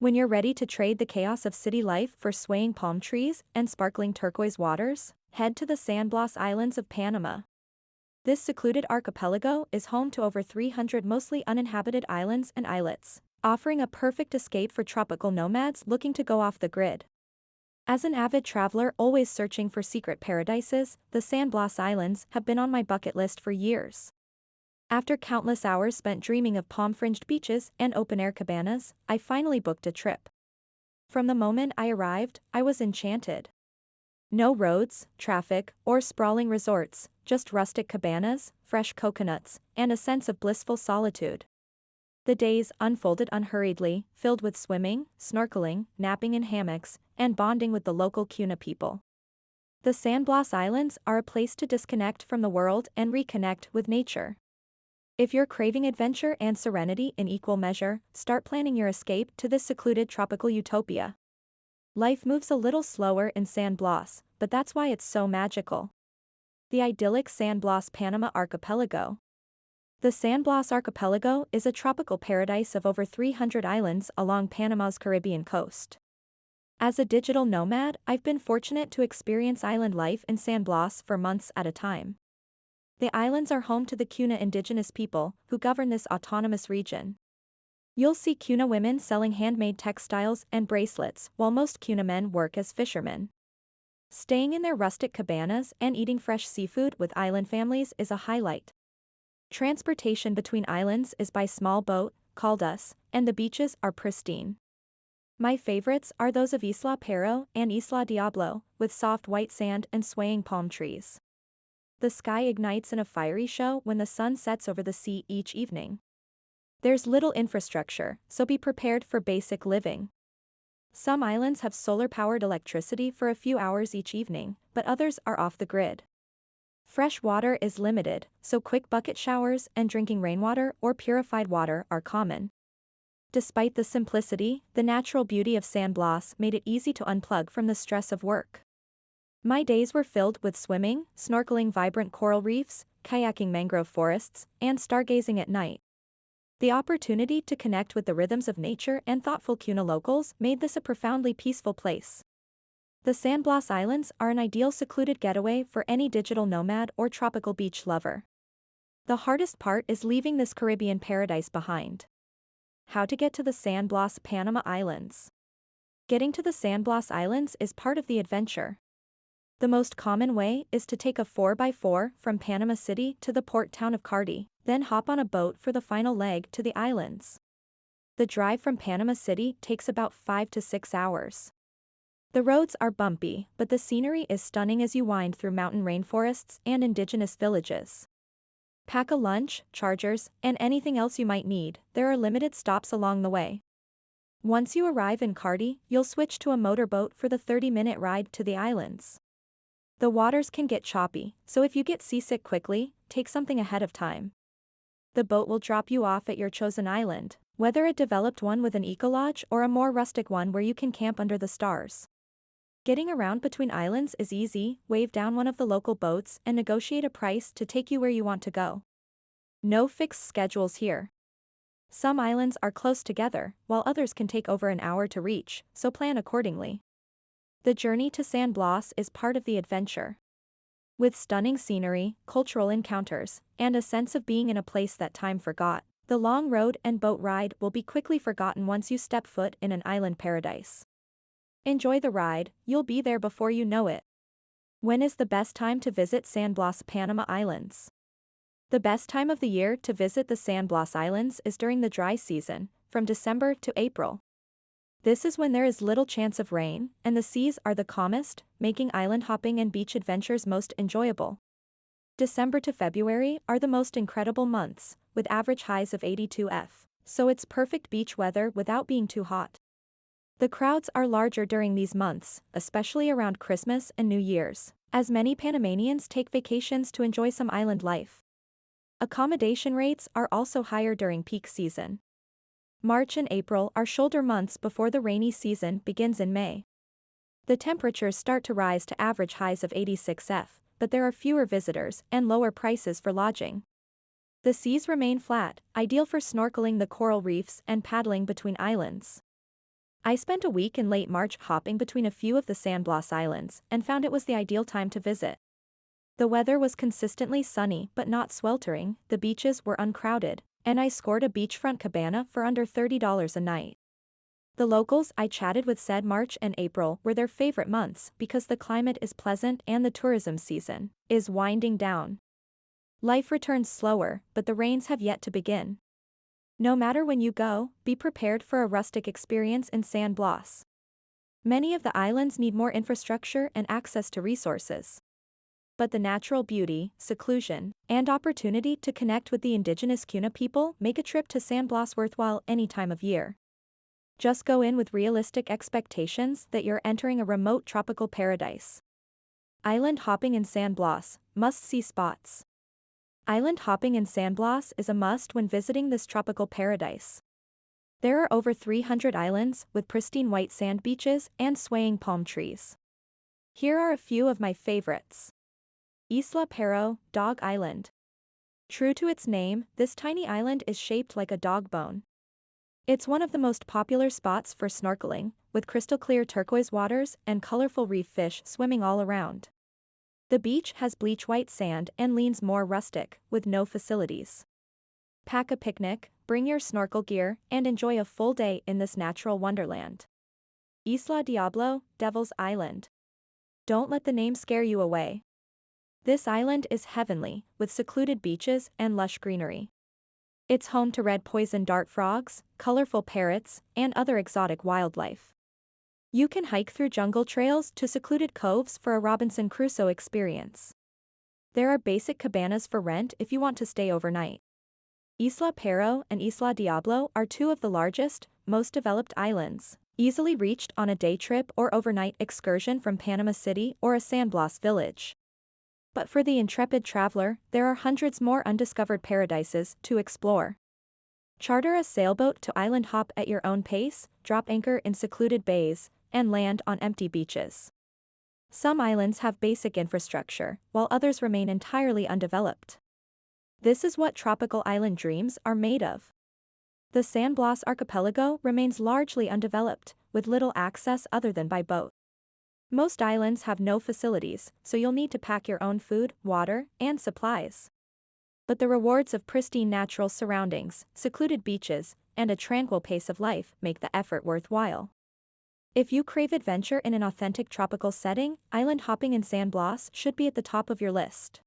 When you're ready to trade the chaos of city life for swaying palm trees and sparkling turquoise waters, head to the San Blas Islands of Panama. This secluded archipelago is home to over 300 mostly uninhabited islands and islets, offering a perfect escape for tropical nomads looking to go off the grid. As an avid traveler always searching for secret paradises, the San Blas Islands have been on my bucket list for years. After countless hours spent dreaming of palm-fringed beaches and open-air cabanas, I finally booked a trip. From the moment I arrived, I was enchanted. No roads, traffic, or sprawling resorts, just rustic cabanas, fresh coconuts, and a sense of blissful solitude. The days unfolded unhurriedly, filled with swimming, snorkeling, napping in hammocks, and bonding with the local Cuna people. The San Blas Islands are a place to disconnect from the world and reconnect with nature. If you're craving adventure and serenity in equal measure, start planning your escape to this secluded tropical utopia. Life moves a little slower in San Blas, but that's why it's so magical. The idyllic San Blas Panama archipelago. The San Blas archipelago is a tropical paradise of over 300 islands along Panama's Caribbean coast. As a digital nomad, I've been fortunate to experience island life in San Blas for months at a time. The islands are home to the Cuna indigenous people, who govern this autonomous region. You'll see Cuna women selling handmade textiles and bracelets, while most Cuna men work as fishermen. Staying in their rustic cabanas and eating fresh seafood with island families is a highlight. Transportation between islands is by small boat, called us, and the beaches are pristine. My favorites are those of Isla Pero and Isla Diablo, with soft white sand and swaying palm trees. The sky ignites in a fiery show when the sun sets over the sea each evening. There's little infrastructure, so be prepared for basic living. Some islands have solar-powered electricity for a few hours each evening, but others are off the grid. Fresh water is limited, so quick bucket showers and drinking rainwater or purified water are common. Despite the simplicity, the natural beauty of San Blas made it easy to unplug from the stress of work. My days were filled with swimming, snorkeling vibrant coral reefs, kayaking mangrove forests, and stargazing at night. The opportunity to connect with the rhythms of nature and thoughtful Cuna locals made this a profoundly peaceful place. The San Blas Islands are an ideal secluded getaway for any digital nomad or tropical beach lover. The hardest part is leaving this Caribbean paradise behind. How to get to the San Blas Panama Islands. Getting to the San Blas Islands is part of the adventure. The most common way is to take a 4x4 from Panama City to the port town of Cardi, then hop on a boat for the final leg to the islands. The drive from Panama City takes about 5 to 6 hours. The roads are bumpy, but the scenery is stunning as you wind through mountain rainforests and indigenous villages. Pack a lunch, chargers, and anything else you might need. There are limited stops along the way. Once you arrive in Cardi, you'll switch to a motorboat for the 30-minute ride to the islands. The waters can get choppy, so if you get seasick quickly, take something ahead of time. The boat will drop you off at your chosen island, whether a developed one with an eco-lodge or a more rustic one where you can camp under the stars. Getting around between islands is easy. Wave down one of the local boats and negotiate a price to take you where you want to go. No fixed schedules here. Some islands are close together, while others can take over an hour to reach, so plan accordingly. The journey to San Blas is part of the adventure. With stunning scenery, cultural encounters, and a sense of being in a place that time forgot, the long road and boat ride will be quickly forgotten once you step foot in an island paradise. Enjoy the ride, you'll be there before you know it. When is the best time to visit San Blas Panama Islands? The best time of the year to visit the San Blas Islands is during the dry season, from December to April. This is when there is little chance of rain, and the seas are the calmest, making island hopping and beach adventures most enjoyable. December to February are the most incredible months, with average highs of 82°F, so it's perfect beach weather without being too hot. The crowds are larger during these months, especially around Christmas and New Year's, as many Panamanians take vacations to enjoy some island life. Accommodation rates are also higher during peak season. March and April are shoulder months before the rainy season begins in May. The temperatures start to rise to average highs of 86°F, but there are fewer visitors and lower prices for lodging. The seas remain flat, ideal for snorkeling the coral reefs and paddling between islands. I spent a week in late March hopping between a few of the San Blas Islands and found it was the ideal time to visit. The weather was consistently sunny but not sweltering, the beaches were uncrowded, and I scored a beachfront cabana for under $30 a night. The locals I chatted with said March and April were their favorite months because the climate is pleasant and the tourism season is winding down. Life returns slower, but the rains have yet to begin. No matter when you go, be prepared for a rustic experience in San Blas. Many of the islands need more infrastructure and access to resources. But the natural beauty, seclusion, and opportunity to connect with the indigenous Kuna people make a trip to San Blas worthwhile any time of year. Just go in with realistic expectations that you're entering a remote tropical paradise. Island hopping in San Blas, must-see spots. Island hopping in San Blas is a must when visiting this tropical paradise. There are over 300 islands with pristine white sand beaches and swaying palm trees. Here are a few of my favorites. Isla Pero, Dog Island. True to its name, this tiny island is shaped like a dog bone. It's one of the most popular spots for snorkeling, with crystal-clear turquoise waters and colorful reef fish swimming all around. The beach has bleach-white sand and leans more rustic, with no facilities. Pack a picnic, bring your snorkel gear, and enjoy a full day in this natural wonderland. Isla Diablo, Devil's Island. Don't let the name scare you away. This island is heavenly, with secluded beaches and lush greenery. It's home to red poison dart frogs, colorful parrots, and other exotic wildlife. You can hike through jungle trails to secluded coves for a Robinson Crusoe experience. There are basic cabanas for rent if you want to stay overnight. Isla Pero and Isla Diablo are two of the largest, most developed islands, easily reached on a day trip or overnight excursion from Panama City or a San Blas village. But for the intrepid traveler, there are hundreds more undiscovered paradises to explore. Charter a sailboat to island hop at your own pace, drop anchor in secluded bays, and land on empty beaches. Some islands have basic infrastructure, while others remain entirely undeveloped. This is what tropical island dreams are made of. The San Blas archipelago remains largely undeveloped, with little access other than by boat. Most islands have no facilities, so you'll need to pack your own food, water, and supplies. But the rewards of pristine natural surroundings, secluded beaches, and a tranquil pace of life make the effort worthwhile. If you crave adventure in an authentic tropical setting, island hopping in San Blas should be at the top of your list.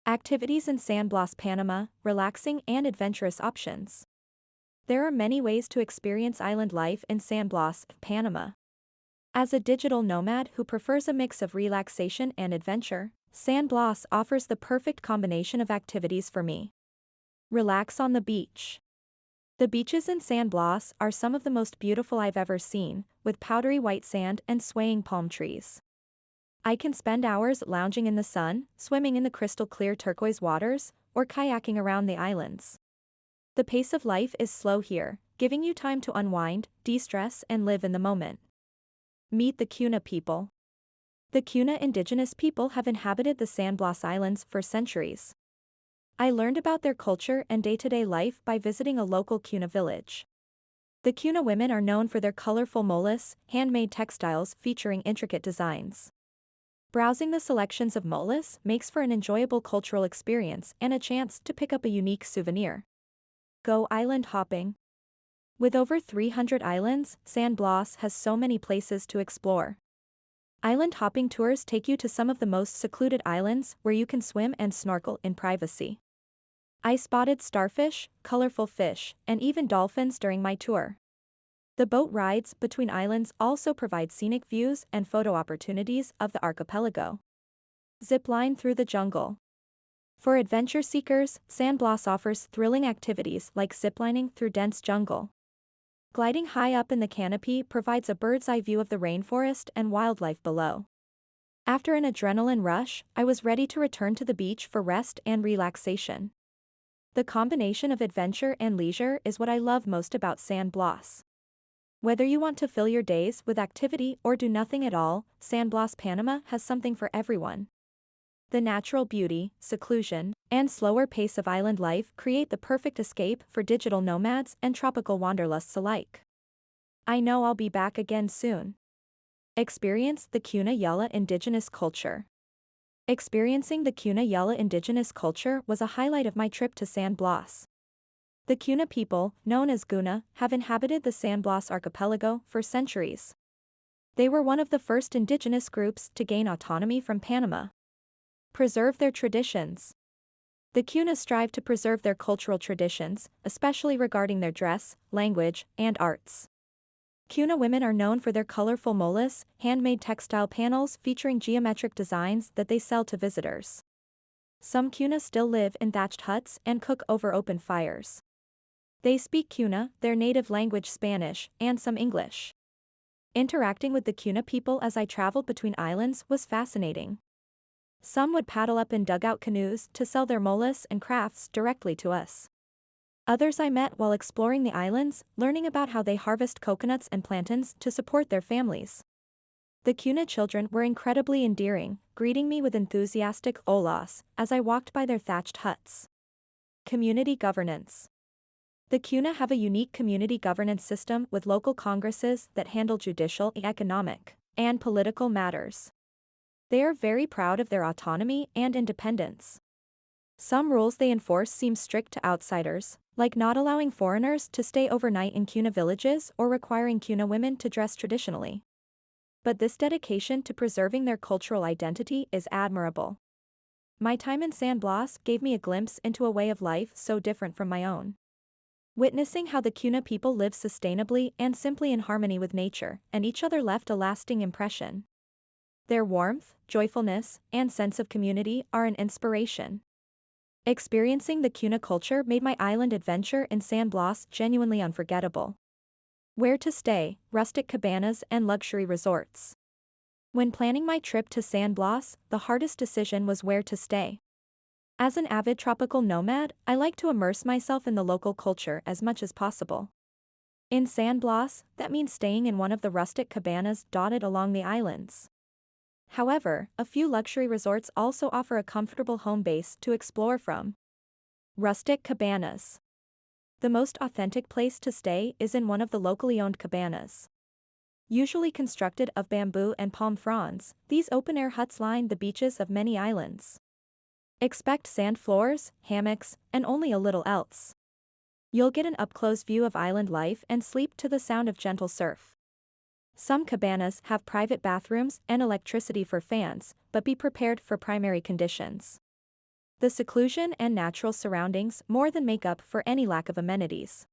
Activities in San Blas, Panama, relaxing and adventurous options. There are many ways to experience island life in San Blas, Panama. As a digital nomad who prefers a mix of relaxation and adventure, San Blas offers the perfect combination of activities for me. Relax on the beach. The beaches in San Blas are some of the most beautiful I've ever seen, with powdery white sand and swaying palm trees. I can spend hours lounging in the sun, swimming in the crystal-clear turquoise waters, or kayaking around the islands. The pace of life is slow here, giving you time to unwind, de-stress, and live in the moment. Meet the Kuna people. The Kuna indigenous people have inhabited the San Blas Islands for centuries. I learned about their culture and day-to-day life by visiting a local Kuna village. The Kuna women are known for their colorful molas, handmade textiles featuring intricate designs. Browsing the selections of molas makes for an enjoyable cultural experience and a chance to pick up a unique souvenir. Go island hopping. With over 300 islands, San Blas has so many places to explore. Island hopping tours take you to some of the most secluded islands where you can swim and snorkel in privacy. I spotted starfish, colorful fish, and even dolphins during my tour. The boat rides between islands also provide scenic views and photo opportunities of the archipelago. Zip line through the jungle. For adventure seekers, San Blas offers thrilling activities like ziplining through dense jungle. Gliding high up in the canopy provides a bird's-eye view of the rainforest and wildlife below. After an adrenaline rush, I was ready to return to the beach for rest and relaxation. The combination of adventure and leisure is what I love most about San Blas. Whether you want to fill your days with activity or do nothing at all, San Blas, Panama has something for everyone. The natural beauty, seclusion, and slower pace of island life create the perfect escape for digital nomads and tropical wanderlusts alike. I know I'll be back again soon. Experience the Cuna Yala indigenous culture. Experiencing the Cuna Yala indigenous culture was a highlight of my trip to San Blas. The Cuna people, known as Guna, have inhabited the San Blas archipelago for centuries. They were one of the first indigenous groups to gain autonomy from Panama. Preserve their traditions. The Cuna strive to preserve their cultural traditions, especially regarding their dress, language, and arts. Cuna women are known for their colorful molas, handmade textile panels featuring geometric designs that they sell to visitors. Some Cuna still live in thatched huts and cook over open fires. They speak Cuna, their native language Spanish, and some English. Interacting with the Cuna people as I traveled between islands was fascinating. Some would paddle up in dugout canoes to sell their molas and crafts directly to us. Others I met while exploring the islands, learning about how they harvest coconuts and plantains to support their families. The Cuna children were incredibly endearing, greeting me with enthusiastic olas as I walked by their thatched huts. Community governance. The Cuna have a unique community governance system with local congresses that handle judicial, economic, and political matters. They are very proud of their autonomy and independence. Some rules they enforce seem strict to outsiders, like not allowing foreigners to stay overnight in Cuna villages or requiring Cuna women to dress traditionally. But this dedication to preserving their cultural identity is admirable. My time in San Blas gave me a glimpse into a way of life so different from my own. Witnessing how the Cuna people live sustainably and simply in harmony with nature and each other left a lasting impression. Their warmth, joyfulness, and sense of community are an inspiration. Experiencing the Cuna culture made my island adventure in San Blas genuinely unforgettable. Where to stay, rustic cabanas and luxury resorts. When planning my trip to San Blas, the hardest decision was where to stay. As an avid tropical nomad, I like to immerse myself in the local culture as much as possible. In San Blas, that means staying in one of the rustic cabanas dotted along the islands. However, a few luxury resorts also offer a comfortable home base to explore from. Rustic cabanas. The most authentic place to stay is in one of the locally owned cabanas. Usually constructed of bamboo and palm fronds, these open-air huts line the beaches of many islands. Expect sand floors, hammocks, and only a little else. You'll get an up-close view of island life and sleep to the sound of gentle surf. Some cabanas have private bathrooms and electricity for fans, but be prepared for primary conditions. The seclusion and natural surroundings more than make up for any lack of amenities.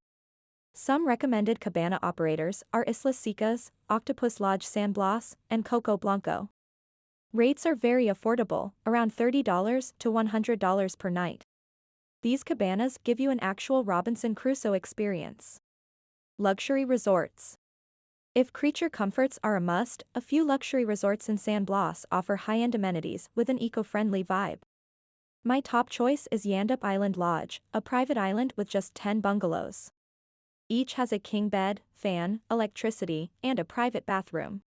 Some recommended cabana operators are Islas Secas, Octopus Lodge San Blas, and Coco Blanco. Rates are very affordable, around $30 to $100 per night. These cabanas give you an actual Robinson Crusoe experience. Luxury resorts. If creature comforts are a must, a few luxury resorts in San Blas offer high-end amenities with an eco-friendly vibe. My top choice is Yandup Island Lodge, a private island with just 10 bungalows. Each has a king bed, fan, electricity, and a private bathroom.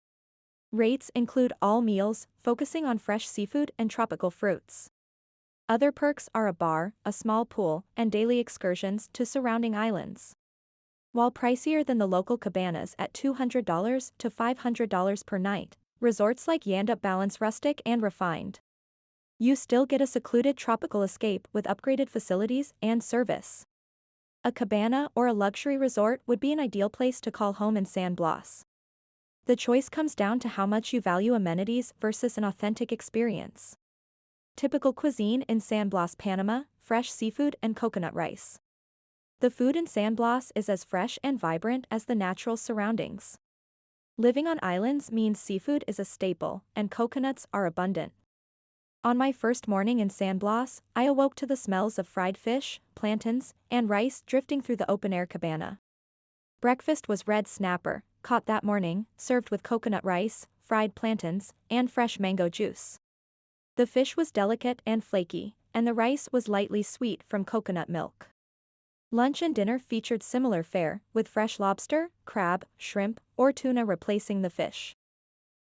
Rates include all meals, focusing on fresh seafood and tropical fruits. Other perks are a bar, a small pool, and daily excursions to surrounding islands. While pricier than the local cabanas at $200 to $500 per night, resorts like Yandup balance rustic and refined. You still get a secluded tropical escape with upgraded facilities and service. A cabana or a luxury resort would be an ideal place to call home in San Blas. The choice comes down to how much you value amenities versus an authentic experience. Typical cuisine in San Blas, Panama: fresh seafood and coconut rice. The food in San Blas is as fresh and vibrant as the natural surroundings. Living on islands means seafood is a staple, and coconuts are abundant. On my first morning in San Blas, I awoke to the smells of fried fish, plantains, and rice drifting through the open-air cabana. Breakfast was red snapper, caught that morning, served with coconut rice, fried plantains, and fresh mango juice. The fish was delicate and flaky, and the rice was lightly sweet from coconut milk. Lunch and dinner featured similar fare, with fresh lobster, crab, shrimp, or tuna replacing the fish.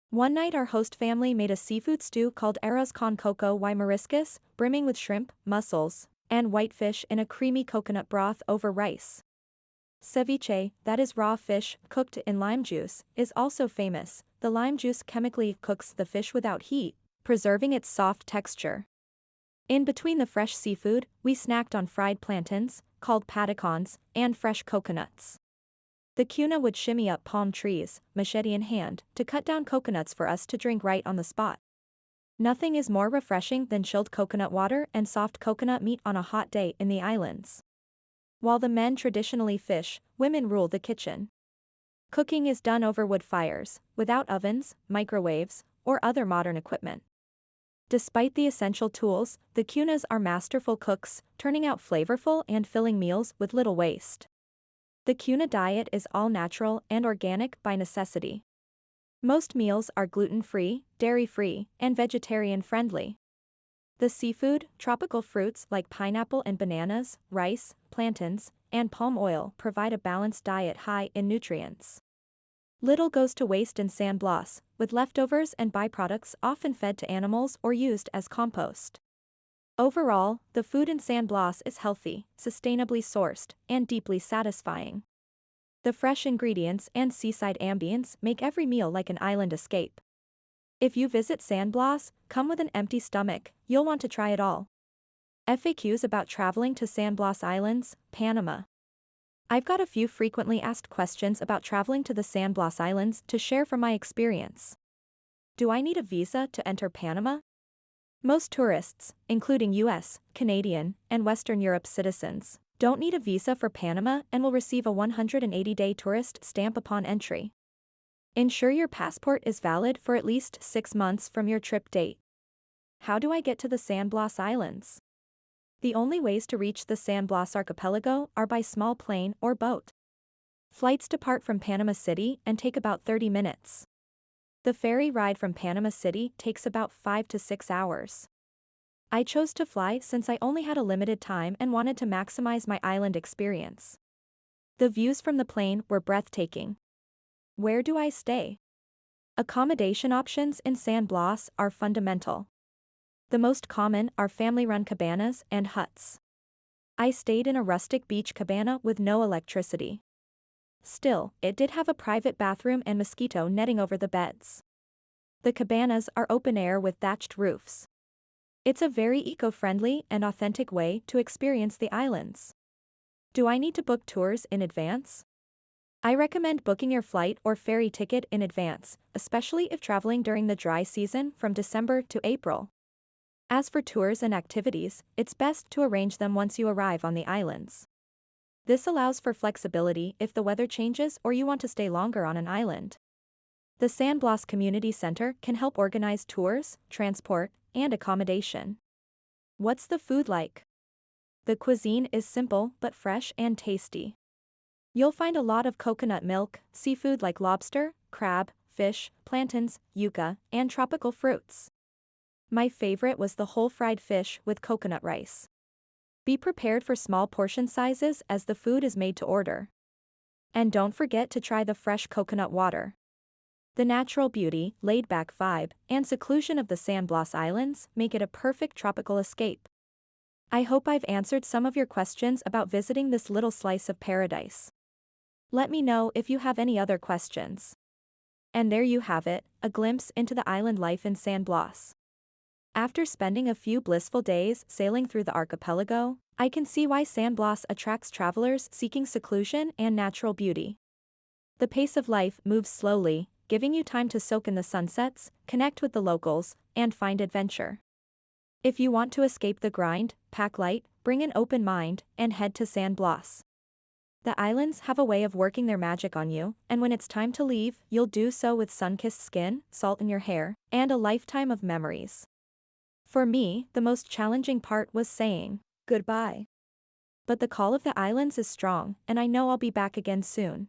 One night our host family made a seafood stew called arroz con coco y mariscos, brimming with shrimp, mussels, and whitefish in a creamy coconut broth over rice. Ceviche, that is raw fish cooked in lime juice, is also famous. The lime juice chemically cooks the fish without heat, preserving its soft texture. In between the fresh seafood, we snacked on fried plantains, called patacons, and fresh coconuts. The Cuna would shimmy up palm trees, machete in hand, to cut down coconuts for us to drink right on the spot. Nothing is more refreshing than chilled coconut water and soft coconut meat on a hot day in the islands. While the men traditionally fish, women rule the kitchen. Cooking is done over wood fires, without ovens, microwaves, or other modern equipment. Despite the essential tools, the Cunas are masterful cooks, turning out flavorful and filling meals with little waste. The Cuna diet is all natural and organic by necessity. Most meals are gluten-free, dairy-free, and vegetarian-friendly. The seafood, tropical fruits like pineapple and bananas, rice, plantains, and palm oil provide a balanced diet high in nutrients. Little goes to waste in San Blas, with leftovers and byproducts often fed to animals or used as compost. Overall, the food in San Blas is healthy, sustainably sourced, and deeply satisfying. The fresh ingredients and seaside ambience make every meal like an island escape. If you visit San Blas, come with an empty stomach, you'll want to try it all. FAQs about traveling to San Blas Islands, Panama. I've got a few frequently asked questions about traveling to the San Blas Islands to share from my experience. Do I need a visa to enter Panama? Most tourists, including US, Canadian, and Western Europe citizens, don't need a visa for Panama and will receive a 180-day tourist stamp upon entry. Ensure your passport is valid for at least 6 months from your trip date. How do I get to the San Blas Islands? The only ways to reach the San Blas archipelago are by small plane or boat. Flights depart from Panama City and take about 30 minutes. The ferry ride from Panama City takes about 5 to 6 hours. I chose to fly since I only had a limited time and wanted to maximize my island experience. The views from the plane were breathtaking. Where do I stay? Accommodation options in San Blas are fundamental. The most common are family-run cabanas and huts. I stayed in a rustic beach cabana with no electricity. Still, it did have a private bathroom and mosquito netting over the beds. The cabanas are open air with thatched roofs. It's a very eco-friendly and authentic way to experience the islands. Do I need to book tours in advance? I recommend booking your flight or ferry ticket in advance, especially if traveling during the dry season from December to April. As for tours and activities, it's best to arrange them once you arrive on the islands. This allows for flexibility if the weather changes or you want to stay longer on an island. The San Blas Community Center can help organize tours, transport, and accommodation. What's the food like? The cuisine is simple but fresh and tasty. You'll find a lot of coconut milk, seafood like lobster, crab, fish, plantains, yuca, and tropical fruits. My favorite was the whole fried fish with coconut rice. Be prepared for small portion sizes as the food is made to order. And don't forget to try the fresh coconut water. The natural beauty, laid-back vibe, and seclusion of the San Blas Islands make it a perfect tropical escape. I hope I've answered some of your questions about visiting this little slice of paradise. Let me know if you have any other questions. And there you have it, a glimpse into the island life in San Blas. After spending a few blissful days sailing through the archipelago, I can see why San Blas attracts travelers seeking seclusion and natural beauty. The pace of life moves slowly, giving you time to soak in the sunsets, connect with the locals, and find adventure. If you want to escape the grind, pack light, bring an open mind, and head to San Blas. The islands have a way of working their magic on you, and when it's time to leave, you'll do so with sun-kissed skin, salt in your hair, and a lifetime of memories. For me, the most challenging part was saying goodbye. But the call of the islands is strong, and I know I'll be back again soon.